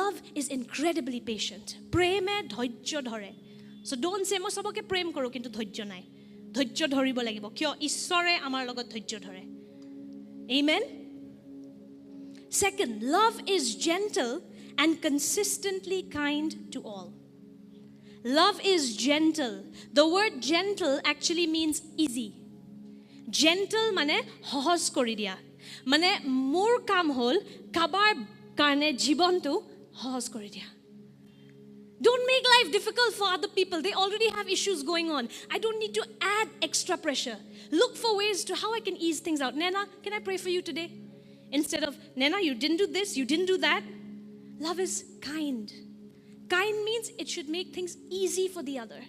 love is incredibly patient. Preme dhoijjo dhore. So don't say মই সবকে প্রেম কৰো কিন্তু ধৈর্য নাই. ধৈর্য ধৰিব লাগিব কিয় ঈশ্বৰে আমাৰ লগত ধৈৰ্য ধৰে. Amen. Second, love is gentle and consistently kind to all. Love is gentle. The word gentle actually means easy. Gentle mane সহজ কৰি দিয়া. মানে মোৰ কাম হল কাবাৰ কাৰণে জীৱনটো সহজ কৰি দিয়া. Don't make life difficult for other people. They already have issues going on. I don't need to add extra pressure. Look for ways to how I can ease things out. Nena, can I pray for you today? Instead of, Nena, you didn't do this, you didn't do that. Love is kind. Kind means it should make things easy for the other.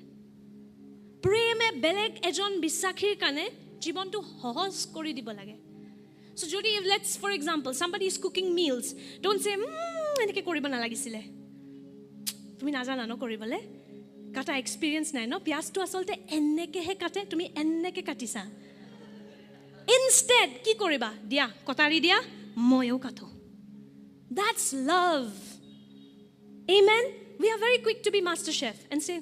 Preme beleg ejon bisakhir kane jibontu hohos kori dibo lage. So jodi, let's, for example, somebody is cooking meals. Don't say, enike koriba nalagisile. তুমি নাজানা ন কৰিবলে কাটা experience নাই ন পিয়াজটো আসলতে এনেকেহে কাটে তুমি এনেকে কাটিছা ইনস্টেড কি কৰিবা দিয়া কটাৰি দিয়া ময়ো কাটো that's love amen we are very quick to be master chef and say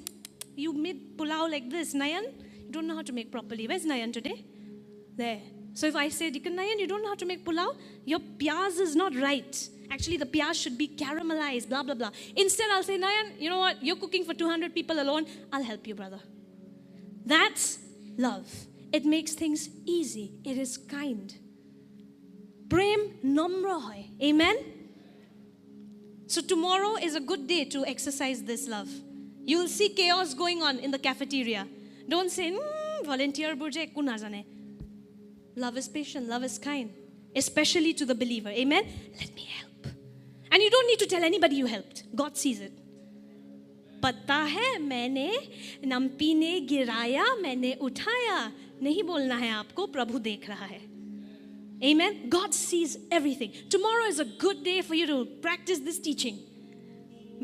you made pulao like this Nayan you don't know how to make properly where's Nayan today there so if I say Deacon Nayan you don't know how to make pulao your piyaz is not right. Actually, the piyaz should be caramelized, blah, blah, blah. Instead, I'll say, Nayan, you know what? You're cooking for 200 people alone. I'll help you, brother. That's love. It makes things easy. It is kind. Prem namra hoy. Amen? So tomorrow is a good day to exercise this love. You'll see chaos going on in the cafeteria. Don't say, volunteer burje ekku na jane. Love is patient. Love is kind. Especially to the believer. Amen? Let me help. And you don't need to tell anybody you helped. God sees it. पता है मैंने नमपी ने गिराया मैंने उठाया नहीं बोलना है आपको प्रभु देख रहा है. Amen. God sees everything. Tomorrow is a good day for you to practice this teaching.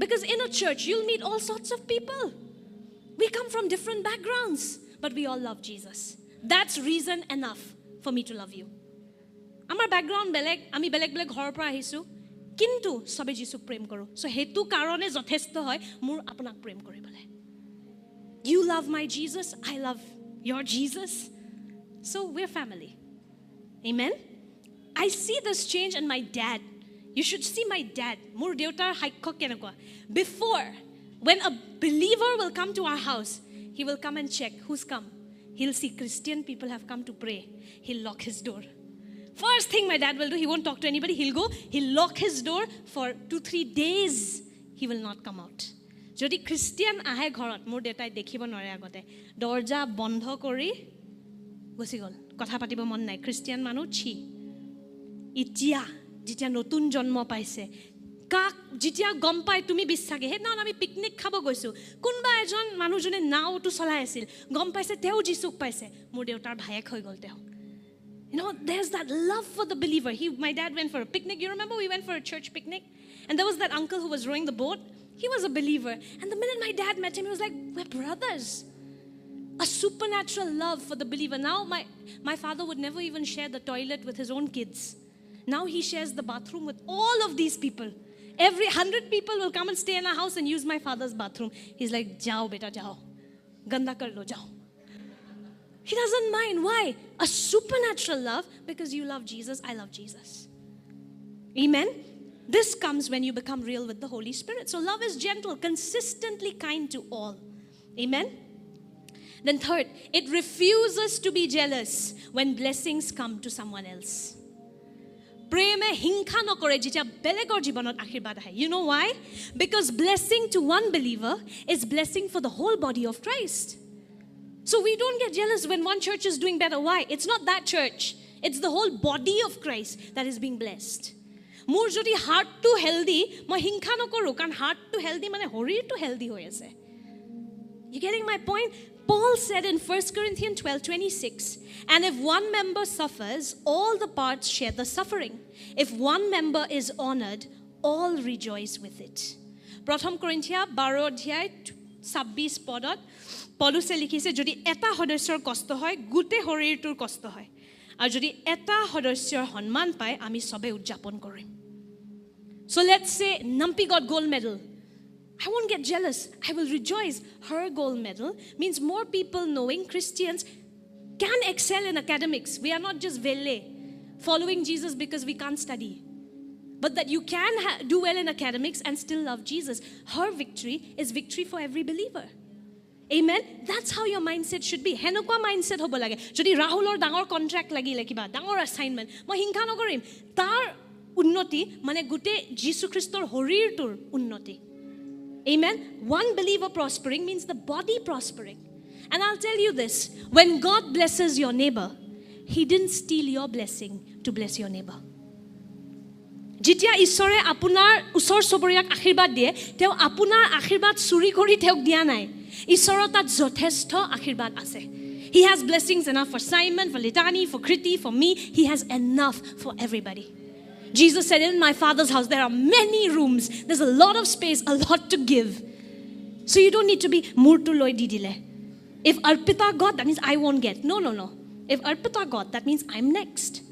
Because in a church you'll meet all sorts of people. We come from different backgrounds, but we all love Jesus. That's reason enough for me to love you. Amar background beleg, ami beleg ghor pra ahisu. কিন্তু সবে যিশুক প্রেম করো so হেতু কারণে যথেষ্ট হয় মোৰ আপোনাক প্রেম কৰিবলে you love my Jesus I love your Jesus so we're family amen I see this change in my dad you should see my dad মোৰ দেউতাৰ হাক্য কেনেকুৱা before when a believer will come to our house he will come and check who's come he'll see Christian people have come to pray he'll lock his door. First thing my dad will do, he won't talk to anybody. He'll go, he'll lock his door for 2-3 days. He will not come out. Jodi Christian ahe ghorat, mor detai dekhibo nore agote. Dorja bondho kori, gosi gol. Kotha patibo mon nai. Christian manu chi. Itia, jitia notun jonmo paise. Kak, jitia gom pai tumi bisage. He na ami picnic khabo goisu. Kunba ejon manu jone nao tu solai asil. Gom paise teo jisuk paise. Mor deutar bhayek hoi gol teo. You know, there's that love for the believer. My dad went for a picnic. You remember we went for a church picnic? And there was that uncle who was rowing the boat. He was a believer. And the minute my dad met him, he was like, we're brothers. A supernatural love for the believer. Now, my father would never even share the toilet with his own kids. Now he shares the bathroom with all of these people. Every 100 people will come and stay in our house and use my father's bathroom. He's like, jao beta, jao. Ganda kar lo, jao. He doesn't mind. Why? A supernatural love because you love Jesus. I love Jesus. Amen? This comes when you become real with the Holy Spirit. So love is gentle, consistently kind to all. Amen? Then third, it refuses to be jealous when blessings come to someone else. Preme hinkha nokore jitia belegor jibanot akhirbat ahe. You know why? Because blessing to one believer is blessing for the whole body of Christ. So we don't get jealous when one church is doing better. Why? It's not that church. It's the whole body of Christ that is being blessed. Mur jodi heart to healthy, moi hinkha nokoru kan heart to healthy mane horir to healthy hoy ase. You getting my point? Paul said in 1 Corinthians 12:26, and if one member suffers, all the parts share the suffering. If one member is honored, all rejoice with it. Prothom Korinthia 12 অধ্যায় 26 পদত পৌলুসে লিখিছে যদি এটা সদস্যৰ কষ্ট হয় গুটে শৰীৰটোৰ কষ্ট হয় আৰু যদি এটা সদস্যৰ সন্মান পায় আমি সবে উদযাপন কৰিম So let's say Nampi got gold medal. I won't get jealous. I will rejoice. Her gold medal means more people knowing Christians can excel in academics. We are not just vele, following Jesus because we can't study. But that you can do well in academics and still love Jesus. Her victory is victory for every believer. Amen? That's how your mindset should be. Henokwa mindset hobo lage. Jodi Rahulor dangor contract lagile kiba, dangor assignment. Moi hingka nokorim. Tar unnoti mane gute Jesu Christor horir tur unnoti. Amen? One believer prospering means the body prospering. And I'll tell you this, when God blesses your neighbor, He didn't steal your blessing to bless your neighbor. Jitya Ishore apunar usor soboriak akhirbat die, teo apunar akhirbat suri kori teok dia nai. Ishor tat jothestho akhirbat ase. He has blessings enough for Simon, for Litani, for Kriti, for me. He has enough for everybody. Jesus said, in my Father's house, there are many rooms. There's a lot of space, a lot to give. So you don't need to be murtu loi didile. If Arpita got, that means I won't get. No. If Arpita got, that means I'm next.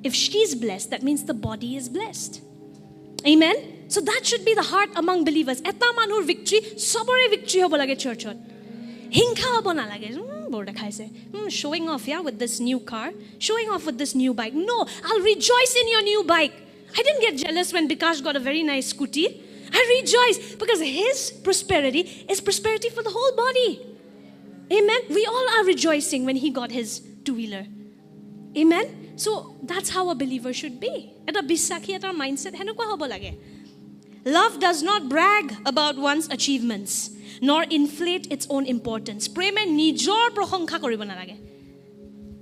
If she's blessed, that means the body is blessed. Amen? So that should be the heart among believers. Eta manur victory, sobore victory hobo lage churchot. Hinka hobo na lage. Borda khaise. Showing off, yeah, with this new car. Showing off with this new bike. No, I'll rejoice in your new bike. I didn't get jealous when Bikash got a very nice scooty. I rejoice because his prosperity is prosperity for the whole body. Amen? We all are rejoicing when he got his two-wheeler. Amen? So that's how a believer should be. Eta bisakhi eta mindset henukwa hobo lage. Love does not brag about one's achievements, nor inflate its own importance. Preme nijor prohongkha koribo nalage.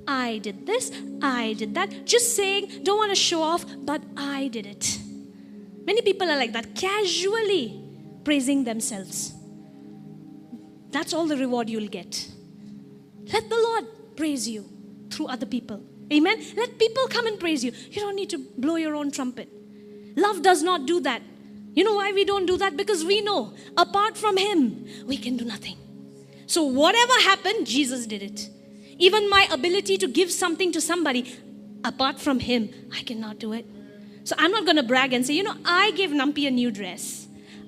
I did this, I did that. Just saying, don't want to show off, but I did it. Many people are like that, casually praising themselves. That's all the reward you'll get. Let the Lord praise you through other people. Amen? Let people come and praise you. You don't need to blow your own trumpet. Love does not do that. You know why we don't do that? Because we know, apart from Him, we can do nothing. So whatever happened, Jesus did it. Even my ability to give something to somebody, apart from Him, I cannot do it. So I'm not going to brag and say, I gave Nampi a new dress.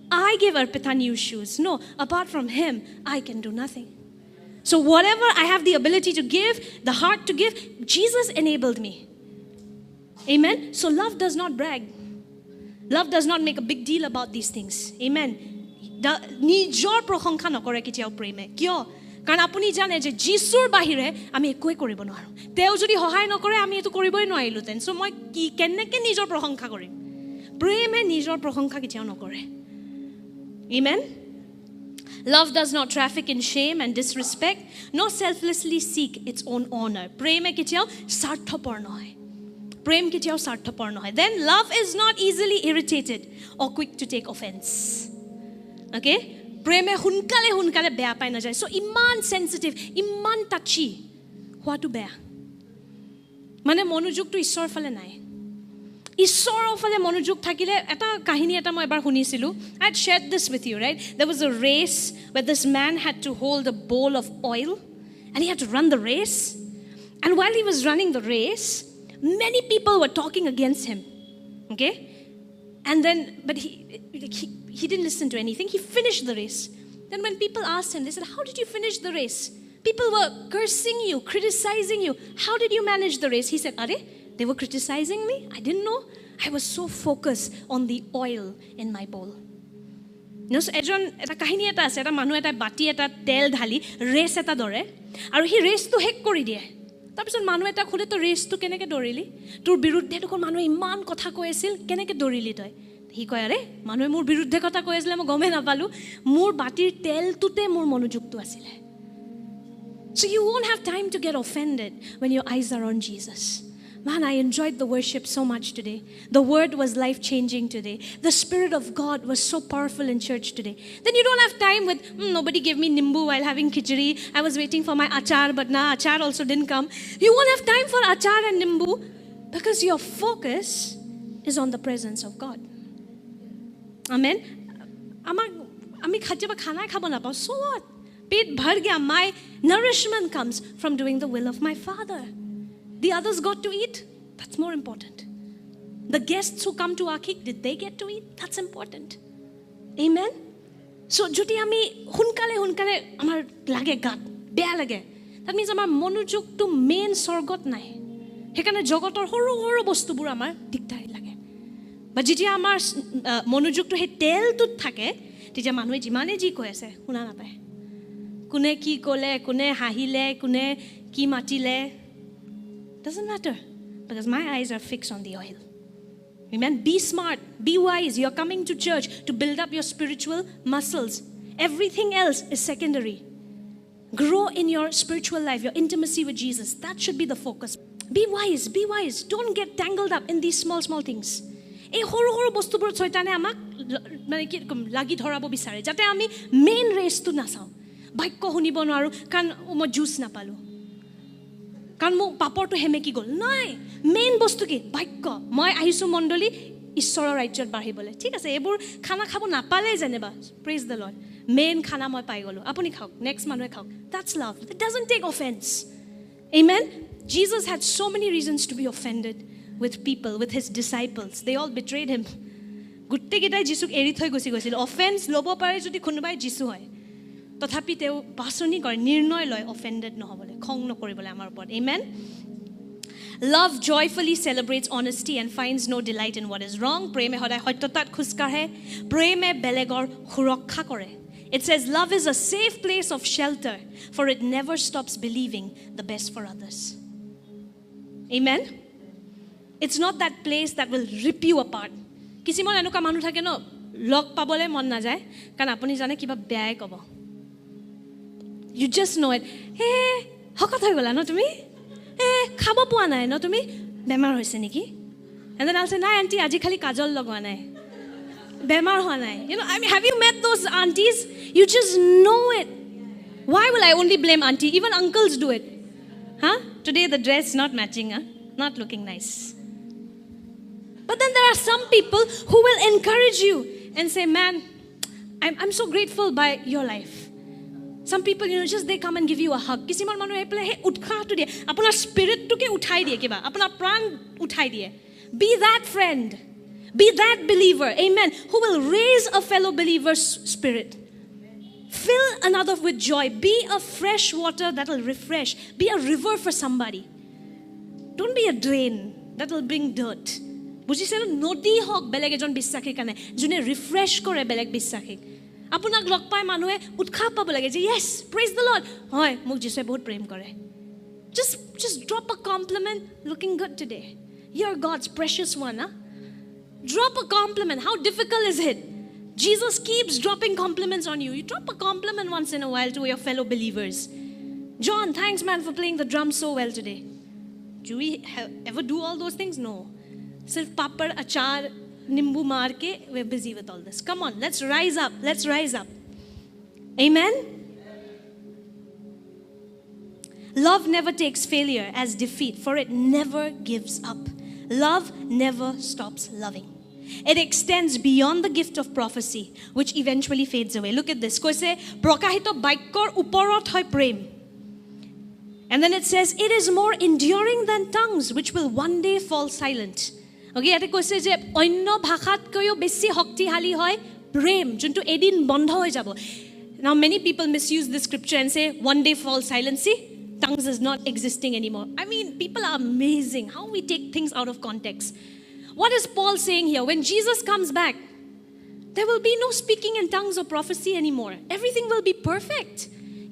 I gave Arpita new shoes. No, apart from Him, I can do nothing. So whatever I have the ability to give, the heart to give, Jesus enabled me. Amen? So love does not brag. Love does not make a big deal about these things. Amen? Nijor prohongkha nokore kitiao preme. Kyo? Karan apuni jane je Jisur bahire ami ekoi koribo noaru. Teo jodi hohai nokore ami etu koriboi noarilu ten. So moi keneke nijor prohongkha korim. Preme nijor prohongkha kitiao nokore. Amen? Love does not traffic in shame and disrespect, nor selflessly seek its own honor. Preme kitiao sarthapar nohoy. Prem kitiao sarthapar nohoy. Then love is not easily irritated or quick to take offense. Okay? Preme hunkale beya pai na jay. So iman sensitive, iman touchy. Huatu beya. Mane monojog to Ishor fale nai. Ishor fale monojog thakile eta kahini eta moi ebar hunisilu. I had shared this with you, right? There was a race where this man had to hold a bowl of oil and he had to run the race. And while he was running the race, many people were talking against him. Okay? And then, but he didn't listen to anything. He finished the race. Then when people asked him, they said, how did you finish the race? People were cursing you, criticizing you. How did you manage the race? He said, Are, they were criticizing me? I didn't know. I was so focused on the oil in my bowl. So ejon eta kahini eta ase eta manu eta bati eta tel dhali race eta dore aru hi race to hek kori die. Tarpisot manu eta khule to race to keneke dorili tur biruddhe to kon manu iman kotha কৈ আছিল keneke dorili toy hi কয় আরে মানুহে মোৰ বিৰুদ্ধে কথা কৈ আছিল মই গমে নাপালো মোৰ বাটিৰ তেলটোতে মোৰ মনোযোগটো আছিল. So you won't have time to get offended when your eyes are on Jesus. Man, I enjoyed the worship so much today. The word was life-changing today. The Spirit of God was so powerful in church today. Then you don't have time with, nobody gave me nimbu while having khichdi. I was waiting for my achar, but nah, achar also didn't come. You won't have time for achar and nimbu because your focus is on the presence of God. Amen? Ami khajeba khana khabo na pao. So what? Pet bhar gaya. My nourishment comes from doing the will of my Father. The others got to eat. That's more important. The guests who come to our cake, did they get to eat? That's important. Amen? So, যদি আমি সোনকালে আমাৰ লাগে গাত বেয়া লাগে, that means আমাৰ মনোযোগটো main স্বৰ্গত নাই। সেইকাৰণে জগতৰ সৰু সৰু বস্তুবোৰ আমাৰ দিগদাৰী লাগে। বা যেতিয়া আমাৰ মনোযোগটো সেই তেলটোত থাকে, তেতিয়া মানুহে যিমানে যি কৈ আছে শুনা নাপায়। কোনে কি ক'লে, কোনে হাঁহিলে, কোনে কি মাতিলে, doesn't matter, because my eyes are fixed on the oil. Amen. Be smart, be wise. You're coming to church to build up your spiritual muscles. Everything else is secondary. Grow in your spiritual life, your intimacy with Jesus. That should be the focus. Be wise, be wise. Don't get tangled up in these small things. এই সৰু সৰু বস্তুবোৰত শয়তানে আমাক মানে কি লাগি ধৰাব বিচাৰে, যাতে আমি মেইন ৰেচটো নাচাওঁ। বাক্য শুনিব নোৱাৰোঁ কাৰণ মই জুচ নাপালোঁ, কাৰণ মোৰ পাপৰটো সেমেকি গ'ল। নাই, মেইন বস্তু কি? বাক্য। মই আহিছোঁ মণ্ডলী ঈশ্বৰৰ ৰাজ্যত বাঢ়িবলৈ। ঠিক আছে, এইবোৰ খানা খাব নাপালে যেনিবা, প্ৰেইজ দ্য লৰ্ড, মেইন খানা মই পাই গ'লোঁ, আপুনি খাওক, নেক্সট মানুহে খাওক। That's love. It doesn't take offense. Amen. Jesus had so many reasons to be offended with people, with his disciples. They all betrayed him. গোটেইকেইটাই যীশুক এৰি থৈ গুচি গৈছিল। অফেন্স ল'ব পাৰে যদি কোনোবাই যীশু হয়, তথাপি তেওঁ বাছনি কৰে, নিৰ্ণয় লয় অফেণ্ডেড নহ'বলৈ, খং নকৰিবলৈ আমাৰ ওপৰত। Amen. Love joyfully celebrates honesty and finds no delight in what is wrong. প্ৰেমে সদায় সত্যতাত খোজ কাঢ়ে, প্ৰেমে বেলেগৰ সুৰক্ষা কৰে। It says love is a safe place of shelter, for it never stops believing the best for others. Amen. It's not that place that will rip you apart. কিছুমান এনেকুৱা মানুহ থাকে ন, লগ পাবলৈ মন নাযায় কাৰণ আপুনি জানে কিবা বেয়াই ক'ব। You just know it. হে হকত হৈ গ'লা ন তুমি, খাব পোৱা নাই ন তুমি, বেমাৰ হৈছে নেকি? And then I'll say, নাই আণ্টি আজি খালি কাজল লগোৱা নাই, বেমাৰ হোৱা নাই। You know, I mean, have you met those aunties? You just know it. Why will I only blame auntie? Even uncles do it. Huh? Today the dress not matching, huh? Not looking nice. But then there are some people who will encourage you and say, man, I'm so grateful by your life. Some people, you know, just they come and give you a hug. Kisiman manu eple he utkhato diye, apunar spirit to ke uthai diye kiba, apunar pran uthai diye. Be that friend. Be that believer. Amen. Who will raise a fellow believer's spirit. Fill another with joy. Be a fresh water that will refresh. Be a river for somebody. Don't be a drain that will bring dirt. বুজিছে ন? নদী হওক বেলেগ এজন বিশ্বাসীৰ কাৰণে, যোনে refresh কৰে বেলেগ বিশ্বাসীক। আপোনাক লগ পাই মানুহে উৎসাহ পাব লাগে যে য়েছ, প্ৰেইজ দ্য লৰ্ড, হয় মোক যীশুৱে বহুত প্ৰেম কৰে। Just drop a compliment, looking good today. You're God's precious one, huh? Drop a compliment. How difficult is it? Jesus keeps dropping compliments on you. You drop a compliment once in a while to your fellow believers. John, thanks man for playing the drums so well today. Do we ever do all those things? No. Sirf papad, achar, nimbu maar ke, we're busy with all this. Come on, let's rise up. Let's rise up. Amen? Love never takes failure as defeat, for it never gives up. Love never stops loving. It extends beyond the gift of prophecy, which eventually fades away. Look at this. Koise prokahito baikkor uporot hoy prem. And then it says, it is more enduring than tongues, which will one day fall silent. Okay, ate koise je onno bhashat koyo beshi shaktiশালী hoy prem, juntu edin bondho hoy jabo. Now many people misuse this scripture and say one day fall silent. See, tongues is not existing anymore. I mean, people are amazing how we take things out of context. What is Paul saying here? When Jesus comes back, there will be no speaking in tongues or prophecy anymore. Everything will be perfect.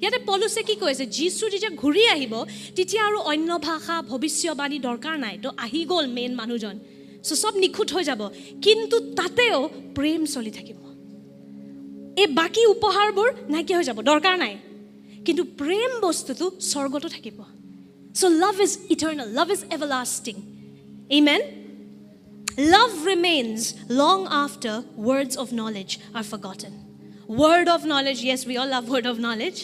Yate Pauluse ki koise Jisu যেতিয়া ঘূৰি আহিব তেতিয়া আৰু অন্য ভাষা ভৱিষ্যবাণী দৰকাৰ নাই, তো আহি গ'ল মেইন মানুহজন, সো সব নিখুঁত হৈ যাব, কিন্তু তাতেও প্ৰেম চলি থাকিব। এই বাকি উপহাৰবোৰ নাইকিয়া হৈ যাব, দৰকাৰ নাই, কিন্তু প্ৰেম বস্তুটো স্বৰ্গতো থাকিব। So love is eternal, love is everlasting. Amen. Love remains long after words of knowledge are forgotten. Word of knowledge, yes, we all love word of knowledge,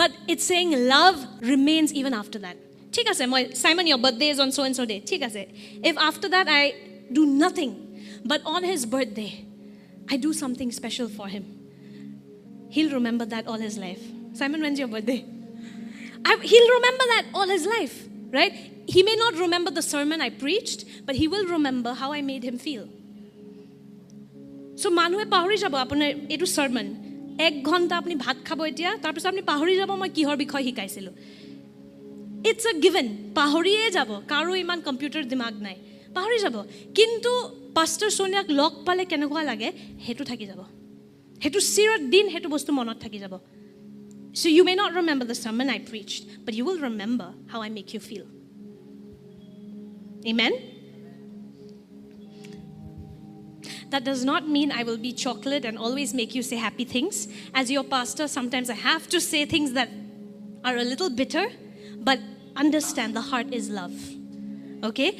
but it's saying love remains even after that. ঠিক আছে, মই Simon, your birthday is on so and so day. ঠিক আছে, if after that I do nothing, but on his birthday I do something special for him, he'll remember that all his life. Simon, when's your birthday? He'll remember that all his life. right? He may not remember the sermon I preached, but he will remember how I made him feel. So মানুহে পাহৰি যাব আপোনাৰ এইটো sermon 1 ঘণ্টা আপুনি ভাত খাব এতিয়া তাৰ পিছত আপুনি পাহৰি যাব মই কিহৰ বিষয় শিকাইছিলো It's a given পাহৰিয়ে যাব কাৰো ইমান কম্পিউটাৰ দিমাগ নাই পাহৰি যাব কিন্তু পাস্টাৰ সোনিয়াক লগ পালে কেনেকুৱা লাগে হেতু থাকি যাব হেতু চিৰত দিন হেতু বস্তু মনত থাকি যাব So you may not remember the sermon I preached but you will remember how I make you feel Amen That does not mean I will be chocolate and always make you say happy things. As your pastor, sometimes I have to say things that are a little bitter, but understand the heart is love. Okay?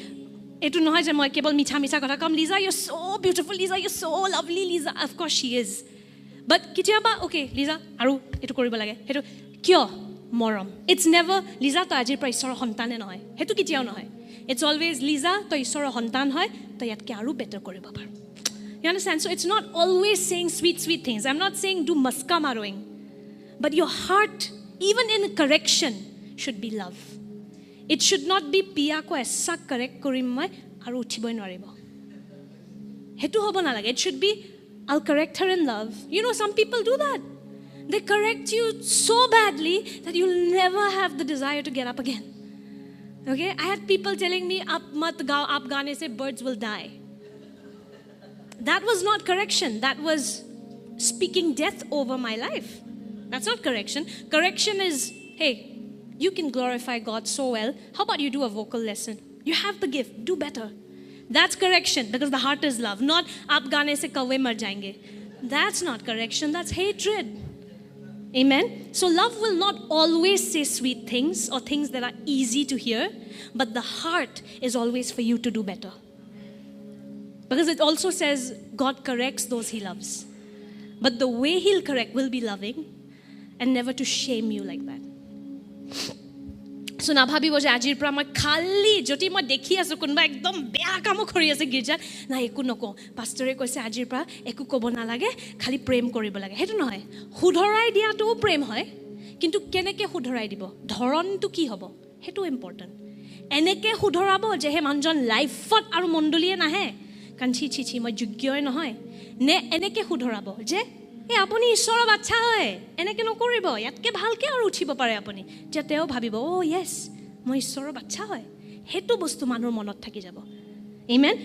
Etu nohoy je moi kebol micha micha kotha kom Lisa, you're so beautiful, Lisa, you're so lovely, Lisa. Of course she is. But kitiaba, okay, Lisa, aru etu koribo lage. Hetu kyo morom. It's never Lisa to ajir pra isor hontane nohoy. Hetu kitiao nohoy. It's always Lisa to isor hontan hoy, to yatke aru better koribo paru. You understand? So it's not always saying sweet, sweet things. I'm not saying do maska maroing. But your heart, even in correction, should be love. It should not be piya ko essa correct korim moi aru uthiboi noribo. Hetu hobo na lage. It should be I'll correct her in love. You know, some people do that. They correct you so badly that you'll never have the desire to get up again. Okay? I had people telling me, "Up mat gao, aap gaane se birds will die." That was not correction. That was speaking death over my life. That's not correction. Correction is, hey, you can glorify God so well. How about you do a vocal lesson? You have the gift. Do better. That's correction because the heart is love. Not, aap gaane se kawe mar jayenge. That's not correction. That's hatred. Amen? So love will not always say sweet things or things that are easy to hear. But the heart is always for you to do better. Because it also says God corrects those he loves. But the way he'll correct will be loving and never to shame you like that. So na bhabibo je ajir pra moi khali joti moi dekhi asu kunba ekdom beya kamo khori ase girjat na eku noko pastor e koise ajir pra eku kobo na lage khali prem koribo lage hetu nohoy hudhorai dia to prem hoy kintu keneke hudhorai dibo dharon tu ki hobo hetu important eneke hudhorabo je he manjon lifeot aru mondolie nahe Kanchi চিচি মই যোগ্যই নহয় নে এনেকে হুধৰাব যে এ আপুনি ঈশ্বৰৰ বাচ্চা হয় এনেকে নকৰিব ইয়াতকে ভালকে আৰু উঠিব পাৰে আপুনি যে তেও ভাবিব ও ইয়েস মই ঈশ্বৰৰ বাচ্চা হয় হেতু বস্তু মানুহৰ মনত থাকি যাব আমেন